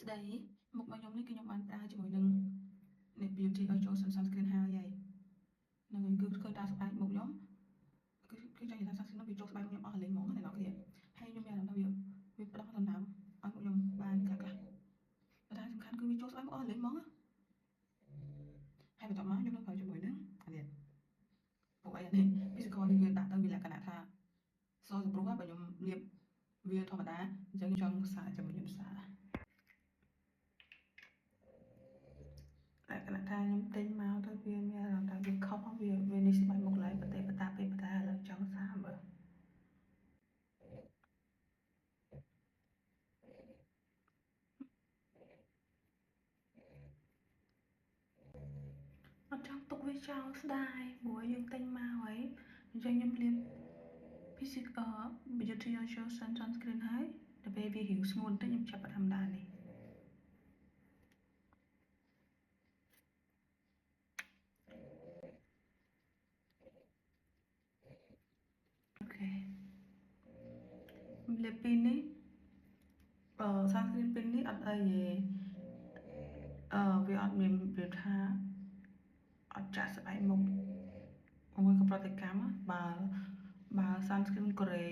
ស្ដីមុខរបស់ខ្ញុំនេះគឺខ្ញុំបានប្រើជាមួយនឹងអ្នក beauty ឲ្យចូល sunscreen ហើយហ្នឹងហើយគឺឃើញថាស្បែកមុខខ្ញុំគឺចង់និយាយថា sunscreen នោះវាចូលស្បែកមុខខ្ញុំអស់លេងហ្មងណាអ្នកនរគ្នាហើយខ្ញុំមានអារម្មណ៍ថាវាផ្ដល់សំណើមឲ្យមុខខ្ញុំបានខ្លះតែសំខាន់គឺវាចូលស្បែកមុខអស់លេងហ្មងហើយបន្ទាប់មកខ្ញុំនឹងប្រើជាមួយនឹងនេះពួកអីនេះ physical នេះវាដាក់ទៅវាលក្ខណៈថាសសម្ព្រោះបើខ្ញុំលាបវាធម្មតាអញ្ចឹងខ្ញុំចង់សាជាមួយខ្ញុំសាលក្ខណៈថាខ្ញុំទិញមកទៅវាមានអារម្មណ៍ថាវាខុសវានេះស្បែកមុខឡើយប្រទេសបតាពេលបតាឥឡូវចង់សាមើលអត់ចង់ទុកវាចោលស្ដាយព្រោះយើងទិញមកហើយអញ្ចឹងខ្ញុំលាប physical beauty show sunscreen ហើយដល់ពេលវារាវស្ងួនបន្តិចខ្ញុំចាប់ផ្ដើមដាក់នេះអូខេលាបពីនេះsunscreen ពីនេះអត់អីទេវាអត់មានប្រៀបថាអត់ចាក់ស្បែកមុខមួយក៏ប្រតិកម្មបើ sunscreen កូរ៉េ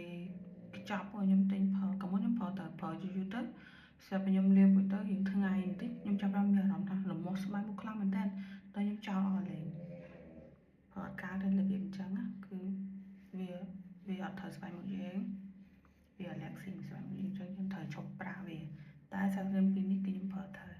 ខ្ចប់ខ្ញុំទិញប្រើក៏មុនខ្ញុំប្រើយូរទៅស្រាប់តែខ្ញុំលាបមួយទៅរៀងថ្ងៃបន្តិចខ្ញុំចាប់បានមានអារម្មណ៍ថាលមាស់ស្បែកមុខខ្លាំងមែនតើខ្ញុំចោលអស់លេងព្រោះអត់កើតទៅរបៀបអញ្ចឹងគឺវាអត់ត្រូវស្បែកមុខយើងវាអាឡែស៊ីស្បែកមុខយើងអញ្ចឹងយើងត្រូវឈប់ប្រើវាតែ sunscreen ពីនេះគឺខ្ញុំប្រើត្រូវ